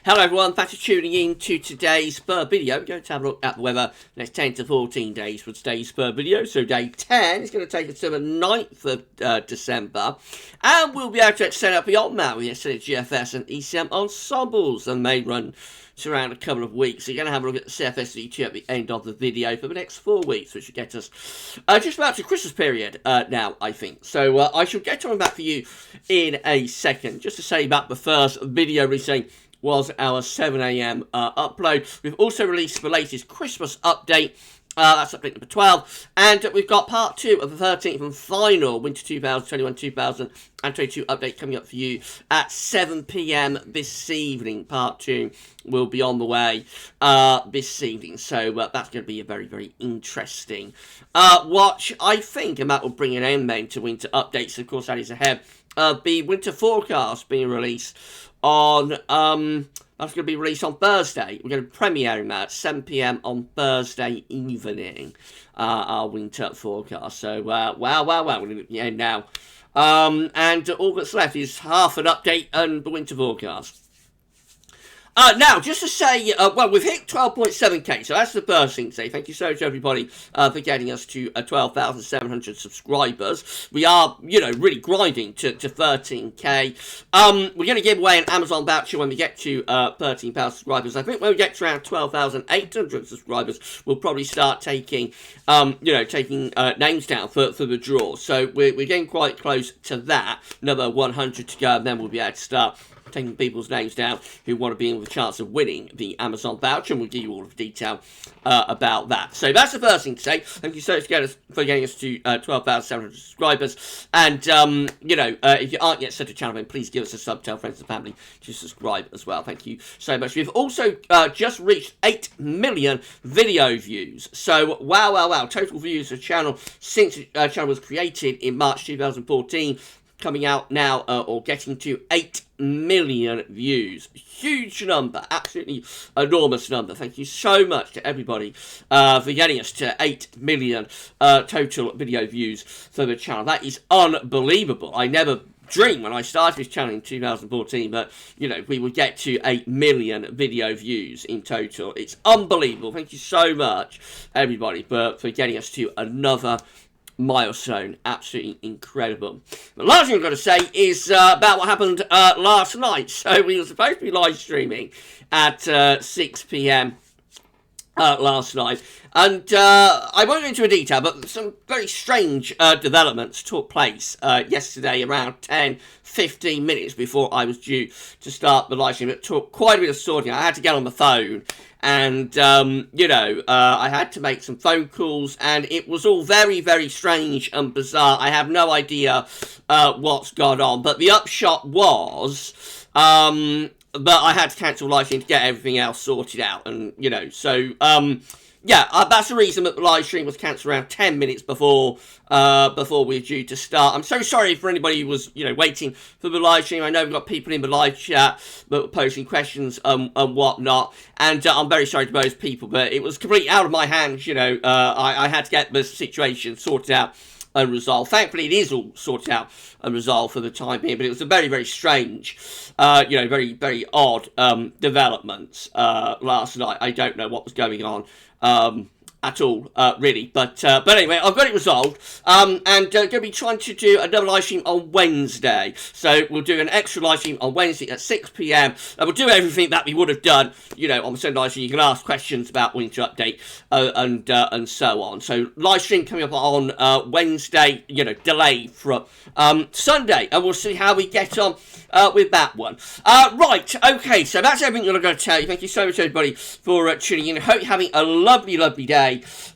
Hello everyone, thanks for tuning in to today's Spur video. We're going to have a look at the weather next 10 to 14 days for today's Spur video. So day 10 is going to take us to the 9th of December. And we'll be able to extend up beyond that with yesterday's GFS and ECM ensembles, and may run to around a couple of weeks. So you're going to have a look at the CFS and ECM at the end of the video for the next 4 weeks, which should get us just about to the Christmas period now, I think. So I shall get on that for you in a second. Just to say about the first video releasing was our 7 AM upload. We've also released the latest Christmas update. That's update number 12. And we've got part 2 of the 13th and final Winter 2021-2022 update coming up for you at 7 PM this evening. Part 2 will be on the way this evening. So that's going to be a very, very interesting watch, I think. And that will bring an end then to winter updates. Of course, that is ahead of the winter forecast being released on that's going to be released on Thursday. We're going to be premiering that at 7 PM on Thursday evening, our winter forecast. So wow, we're going to get the end now, and all that's left is half an update and the winter forecast. Now, just to say, well, we've hit 12.7k, so that's the first thing to say. Thank you so much, everybody, for getting us to 12,700 subscribers. We are, you know, really grinding to 13k. We're going to give away an Amazon voucher when we get to 13,000 subscribers. I think when we get to around 12,800 subscribers, we'll probably start taking, taking names down for the draw. So we're getting quite close to that. Another 100 to go, and then we'll be able to start taking people's names down who want to be in with a chance of winning the Amazon voucher, and we'll give you all of the detail about that. So that's the first thing to say. Thank you so much for getting us to 12,700 subscribers. And, if you aren't yet subbed to the channel, then please give us a sub, tell friends and family to subscribe as well. Thank you so much. We've also just reached 8 million video views. So, wow. Total views of the channel since the channel was created in March 2014. Coming out now, or getting to 8 million views. Huge number, absolutely enormous number. Thank you so much to everybody for getting us to 8 million total video views for the channel. That is unbelievable. I never dreamed when I started this channel in 2014 that, we would get to 8 million video views in total. It's unbelievable. Thank you so much, everybody, for getting us to another milestone. Absolutely incredible. The last thing I've got to say is about what happened last night. So we were supposed to be live streaming at 6 PM last night, and I won't go into detail, but some very strange developments took place yesterday around 10-15 minutes before I was due to start the live stream. It took quite a bit of sorting. I had to get on the phone, and I had to make some phone calls, and it was all very, very strange and bizarre. I have no idea what's gone on, but the upshot was but I had to cancel live stream to get everything else sorted out, and that's the reason that the live stream was cancelled around 10 minutes before we were due to start. I'm so sorry for anybody who was, waiting for the live stream. I know we've got people in the live chat that were posting questions and whatnot, and I'm very sorry to those people, but it was completely out of my hands. I had to get the situation sorted out and resolved. Thankfully, it is all sorted out and resolved for the time being, but it was a very, very strange, very, very odd developments last night. I don't know what was going on at all, really, but anyway, I've got it resolved, and going to be trying to do another live stream on Wednesday. So we'll do an extra live stream on Wednesday at 6 PM, and we'll do everything that we would have done, on the Sunday live stream. You can ask questions about winter update and so on. So live stream coming up on Wednesday, delayed from Sunday, and we'll see how we get on with that one. Right, okay, so that's everything that I'm going to tell you. Thank you so much, everybody, for tuning in. I hope you're having a lovely, lovely day.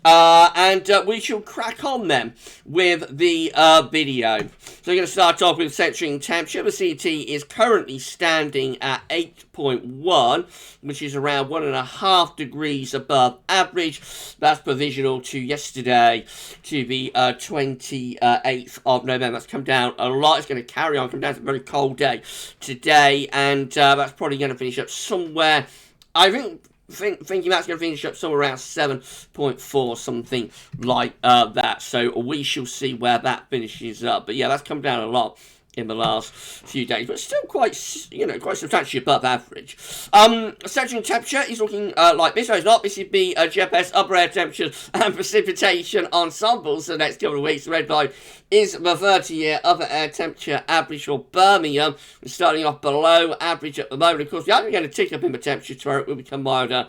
And we shall crack on then with the video. So we're going to start off with centering temperature. The CT is currently standing at 8.1, which is around 1.5 degrees above average. That's provisional to yesterday, to the 28th of November. That's come down a lot. It's going to carry on, come down to a very cold day today, and that's probably going to finish up somewhere, I think, thinking that's going to finish up somewhere around 7.4, something like that. So we shall see where that finishes up. But yeah, that's come down a lot in the last few days, but still quite substantially above average. Central temperature is looking like this. No, it's not. This would be GFS upper air temperatures and precipitation ensembles the next couple of weeks. The red line is the 30-year upper air temperature average for Birmingham. We're starting off below average at the moment. Of course, we are going to tick up in the temperature tomorrow. It will become milder.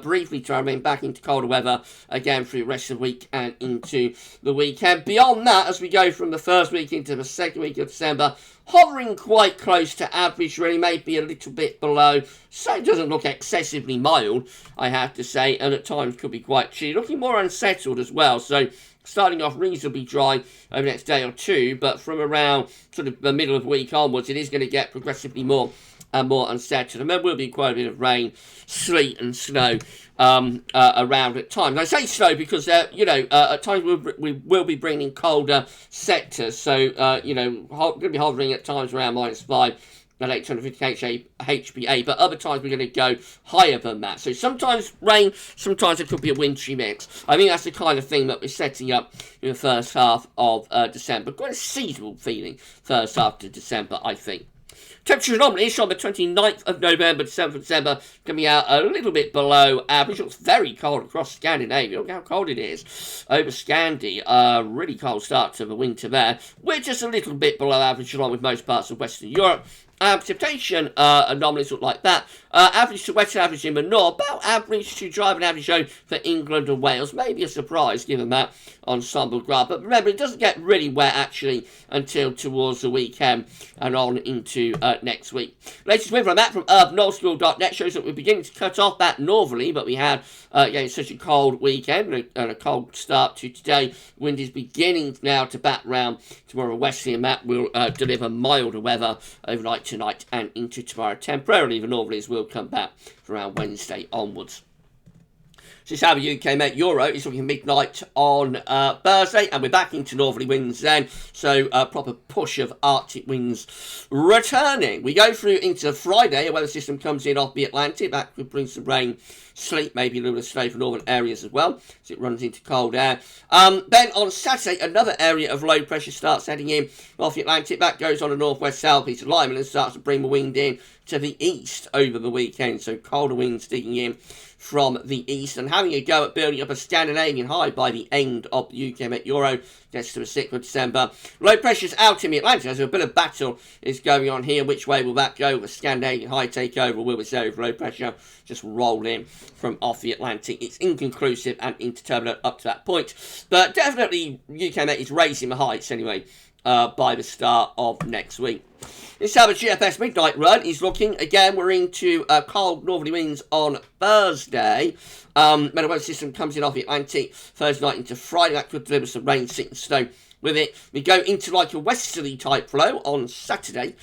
Briefly travelling back into colder weather again through the rest of the week and into the weekend. Beyond that, as we go from the first week into the second week of December, hovering quite close to average, really, maybe a little bit below. So it doesn't look excessively mild, I have to say, and at times could be quite chilly. Looking more unsettled as well, so starting off reasonably dry over the next day or two, but from around sort of the middle of the week onwards, it is going to get progressively more and more unsettled. And there will be quite a bit of rain, sleet and snow around at times. I say snow because, at times we will be bringing colder sectors. So, going to be hovering at times around -5 at 850 HPA, but other times we're going to go higher than that. So sometimes rain, sometimes it could be a wintry mix. I think that's the kind of thing that we're setting up in the first half of December. Quite a seasonal feeling first half of December, I think. Temperature anomalies on the 29th of November to 7th of December coming out a little bit below average. It looks very cold across Scandinavia. Look how cold it is over Scandi. Really cold start to the winter there. We're just a little bit below average along with most parts of Western Europe. Precipitation anomalies look like that. Average to wet average in the north, about average to dry and average zone for England and Wales. Maybe a surprise given that ensemble graph. But remember, it doesn't get really wet actually until towards the weekend and on into next week. Latest weather on that from urbanallschool.net shows that we're beginning to cut off that northerly, but we had such a cold weekend and a cold start to today. Wind is beginning now to bat round tomorrow westerly, and that will deliver milder weather overnight tonight and into tomorrow. Temporarily, the northerlies will come back from around Wednesday onwards. So this is how the UK Met Euro is looking midnight on Thursday, and we're back into northerly winds then, so a proper push of Arctic winds returning. We go through into Friday, a weather system comes in off the Atlantic, that could bring some rain, sleet, maybe a little bit of snow for northern areas as well, as it runs into cold air. Then on Saturday, another area of low pressure starts heading in off the Atlantic. That goes on a northwest-southeast alignment and starts to bring the wind in to the east over the weekend. So colder winds digging in from the east and having a go at building up a Scandinavian high by the end of the UK Met Euro. Gets to the 6th of December. Low pressure's out in the Atlantic, so a bit of battle is going on here. Which way will that go? Will the Scandinavian high take over, or will this area of low pressure just roll in from off the Atlantic? It's inconclusive and indeterminate up to that point. But definitely UK Met is raising the heights anyway by the start of next week. This is how the GFS midnight run is looking. Again, we're into cold northerly winds on Thursday. Weather system comes in off the Atlantic Thursday night into Friday. That could deliver some rain, sleet and snow with it. We go into like a westerly type flow on Saturday.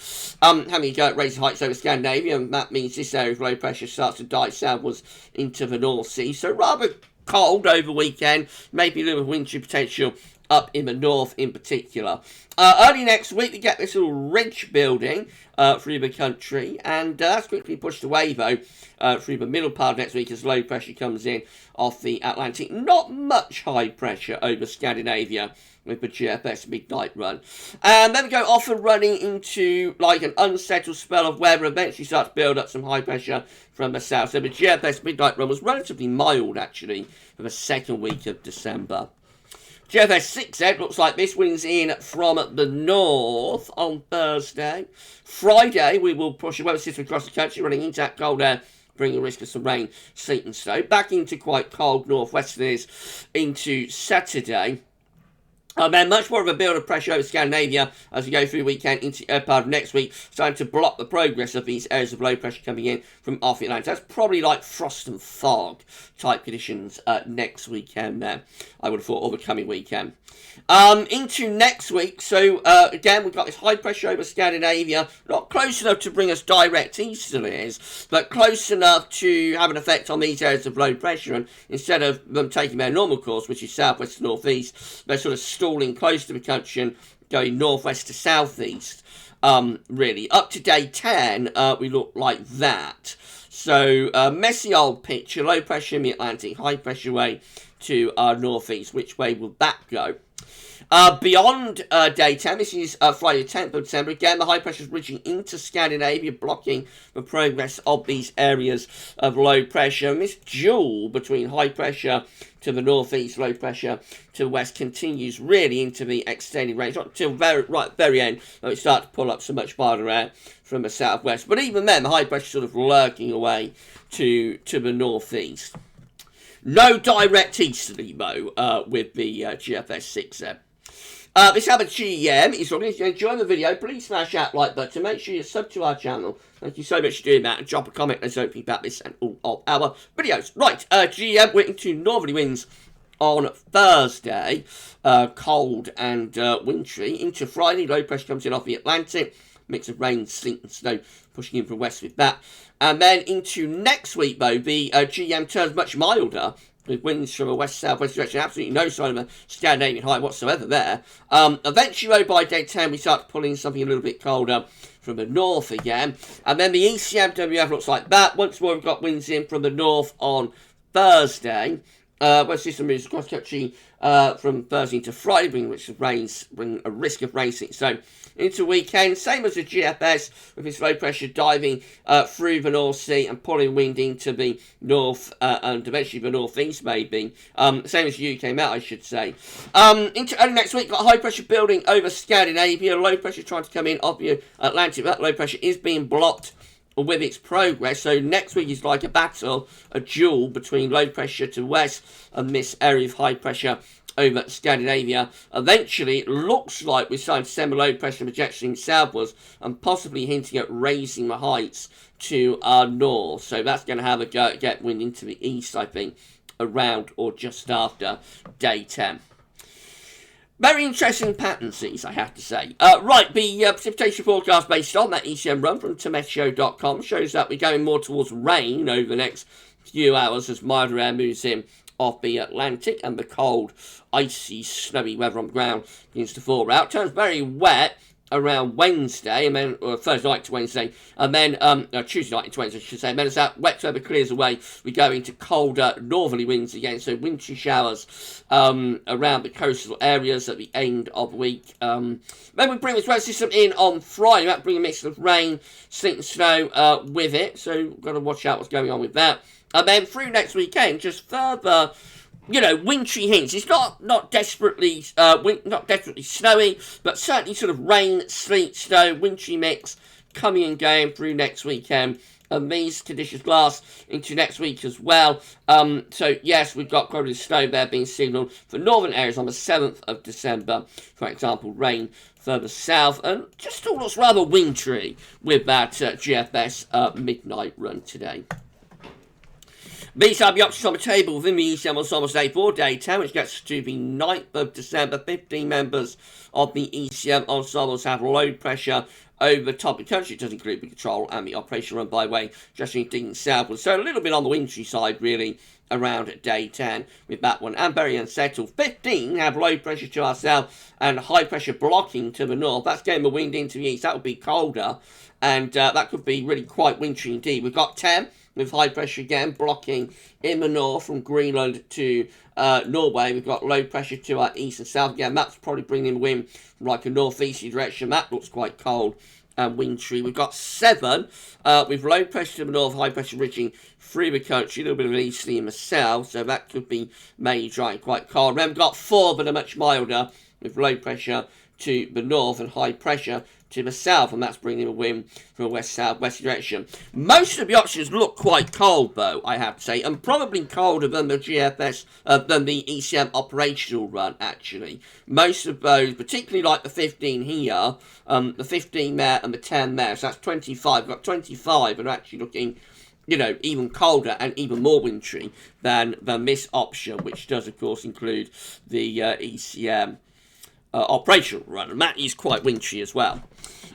Having a go at raising heights over Scandinavia, and that means this area of low pressure starts to dive southwards into the North Sea. So rather cold over the weekend, maybe a little wintry potential up in the north in particular. Early next week, we get this little ridge building through the country, and that's quickly pushed away, though, through the middle part of next week as low pressure comes in off the Atlantic. Not much high pressure over Scandinavia with the GFS midnight run. And then we go off and running into like an unsettled spell of weather, eventually start to build up some high pressure from the south. So the GFS midnight run was relatively mild, actually, for the second week of December. GFS 6 looks like this, winds in from the north on Thursday. Friday, we will push a weather system across the country, running into that cold air, bringing a risk of some rain, sleet and snow. Back into quite cold northwesterlies into Saturday. Then much more of a build of pressure over Scandinavia as we go through the weekend into the part of next week, starting to block the progress of these areas of low pressure coming in from off the Atlantic. That's probably like frost and fog type conditions next weekend there, I would have thought, or the coming weekend. Into next week, so again, we've got this high pressure over Scandinavia, not close enough to bring us direct easterlies, but close enough to have an effect on these areas of low pressure, and instead of them taking their normal course, which is southwest to northeast, they're sort of stalling close to the country and going northwest to southeast, really. Up to day 10, we look like that. So, messy old picture, low pressure in the Atlantic, high pressure away to our northeast. Which way will that go? Beyond day 10, this is Friday the 10th of December. Again, the high pressure is reaching into Scandinavia, blocking the progress of these areas of low pressure. And this duel between high pressure to the northeast, low pressure to the west continues really into the extended range. Not until very end, when we start to pull up so much milder air from the southwest. But even then, the high pressure is sort of lurking away to the northeast. No direct easterly, though, with the GFS 6 there. This other GEM is on. If you enjoy the video, please smash that like button. Make sure you sub to our channel. Thank you so much for doing that. And drop a comment and something about this and all of our videos. Right, GEM, we're into northerly winds on Thursday. Cold and wintry. Into Friday, low pressure comes in off the Atlantic. Mix of rain, sleet and snow pushing in from west with that. And then into next week, though, the GEM turns much milder, with winds from a west-southwest direction. Absolutely no sign of a Scandinavian high whatsoever there. Eventually, though, by day 10, we start pulling something a little bit colder from the north again. And then the ECM WF looks like that. Once more, we've got winds in from the north on Thursday. West system moves across country from Thursday to Friday, bring a risk of rain. So into weekend, same as the GFS, with its low pressure diving through the North Sea and pulling wind into the north and eventually the northeast, maybe. Same as the UK Met, I should say. Into early next week, got high pressure building over Scandinavia, low pressure trying to come in off the Atlantic. That low pressure is being blocked with its progress, so next week is like a battle, a duel between low pressure to west and this area of high pressure over Scandinavia. Eventually, it looks like we're starting to send low pressure projection southwards and possibly hinting at raising the heights to our north. So that's going to have a go at get wind into the east, I think, around or just after day 10. Very interesting patterns, these, I have to say. Right, the precipitation forecast based on that ECM run from Meteo.com shows that we're going more towards rain over the next few hours as milder air moves in off the Atlantic and the cold, icy, snowy weather on the ground begins to thaw out. Turns very wet around Wednesday, and then Thursday night to Wednesday, and then Tuesday night into Wednesday, I should say. And then as that wet weather clears away, we go into colder northerly winds again, so wintry showers around the coastal areas at the end of the week. Then we bring this weather system in on Friday. That bring a mix of rain, sleet and snow with it, so we've got to watch out what's going on with that. And then through next weekend, just further, wintry hints. It's not desperately snowy, but certainly sort of rain, sleet, snow, wintry mix coming and going through next weekend. And these conditions last into next week as well. So yes, we've got quite a bit of snow there being signalled for northern areas on the 7th of December. For example, rain further south, and just all looks rather wintry with that GFS midnight run today. These are the options on the table within the ECM ensemble today for day 10, which gets to the 9th of December. 15 members of the ECM ensembles have low pressure over the top of the country. It does include the control and the operation run by way, just digging southwards. So a little bit on the wintry side, really, around day 10 with that one. And very unsettled. 15 have low pressure to our south and high pressure blocking to the north. That's getting the wind into the east. That would be colder, and that could be really quite wintry indeed. We've got 10 with high pressure again blocking in the north from Greenland to Norway. We've got low pressure to our east and south again. That's probably bringing wind from like a northeasterly direction. That looks quite cold and wintry. We've got 7 with low pressure to the north, high pressure reaching through the country. A little bit of an easterly in the south, so that could be mainly dry and quite cold. And then we've got 4 that are much milder with low pressure to the north and high pressure to the south, and that's bringing a wind from a west-southwest direction. Most of the options look quite cold, though, I have to say, and probably colder than the GFS, than the ECM operational run, actually. Most of those, particularly like the 15 here, the 15 there and the 10 there, so that's 25. We've got 25 and are actually looking, even colder and even more wintry than this option, which does, of course, include the ECM operational run, and that is quite wintry as well.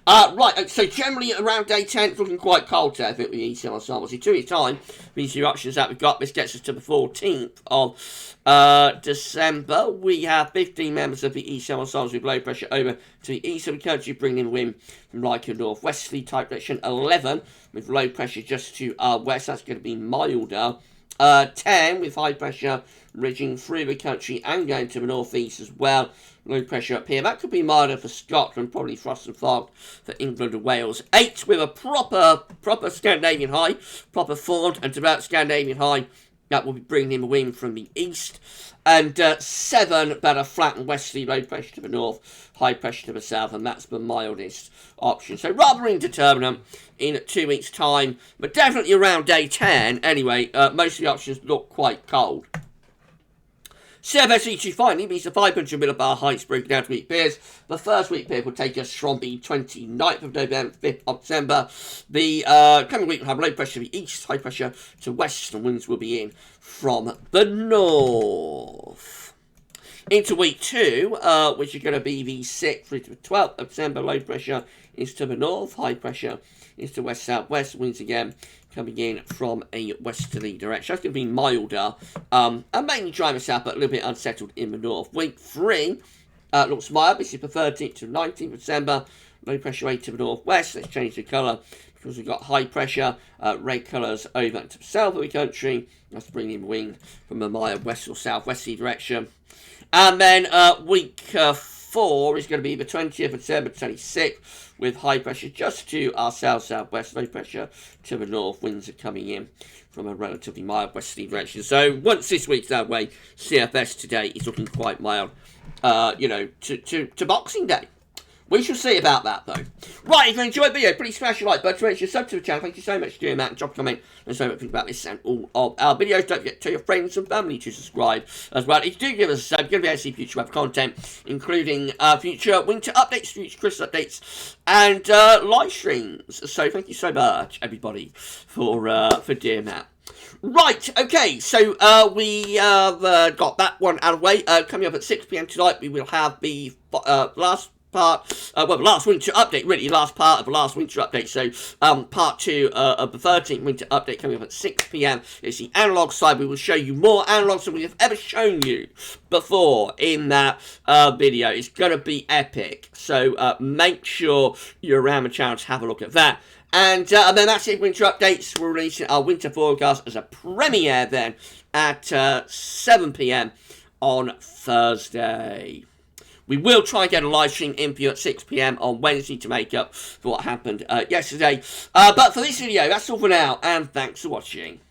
Right, so generally around day 10, it's looking quite cold today, I think, with the ECM ensembles. In 2 weeks' time, these two options that we've got, this gets us to the 14th of December. We have 15 members of the ECM ensembles with low pressure over to the east of the country, bringing wind from like a northwesterly type direction. 11 with low pressure just to our west. That's going to be milder 10 with high pressure ridging through the country and going to the northeast as well. Low pressure up here. That could be milder for Scotland, probably frost and fog for England and Wales. 8 with a proper Scandinavian high, proper formed and developed Scandinavian high. That will be bringing in the wind from the east. And 7, better flat and westerly, low pressure to the north, high pressure to the south, and that's the mildest option. So rather indeterminate in 2 weeks' time, but definitely around day 10. Anyway, most of the options look quite cold. GFS finally means the 500 millibar heights broken down to week periods. The first week period will take us from the 29th of November to 5th of December. The coming week will have low pressure to the east, high pressure to west, and winds will be in from the north. Into week 2, which is going to be the 6th through to the 12th of December, low pressure is to the north, high pressure is to west-southwest, winds again coming in from a westerly direction. That's going to be milder, and mainly dry in the south, but a little bit unsettled in the north. Week 3 looks mild. This is the 13th to 19th of December. Low pressure rate to the northwest. Let's change the colour because we've got high pressure, red colours over to the south of the country. That's bringing in wind from a mild west or southwesterly direction. And then week 4 is going to be the 20th of December to 26th, with high pressure just to our south-southwest, low pressure to the north. Winds are coming in from a relatively mild westerly direction. So once this week's that way, CFS today is looking quite mild, to Boxing Day. We shall see about that, though. Right, if you enjoyed the video, please smash your like button, make sure you sub to the channel. Thank you so much for doing that. And drop a comment and say what you think about this and all of our videos. Don't forget to tell your friends and family to subscribe as well. If you do give us a sub, you're going to be able to see future web content, including future winter updates, future Christmas updates, and live streams. So thank you so much, everybody, for doing that. Right, okay, so we have got that one out of the way. Coming up at 6 PM tonight, we will have the last winter update, really, last part of the last winter update. So, part 2 of the 13th winter update coming up at 6 PM. It's the analog side. We will show you more analogs than we have ever shown you before in that video. It's going to be epic. So, make sure you're around the channel to have a look at that. And then that's it, winter updates. We're releasing our winter forecast as a premiere then at 7 PM on Thursday. We will try and get a live stream in for you at 6 PM on Wednesday to make up for what happened yesterday. But for this video, that's all for now, and thanks for watching.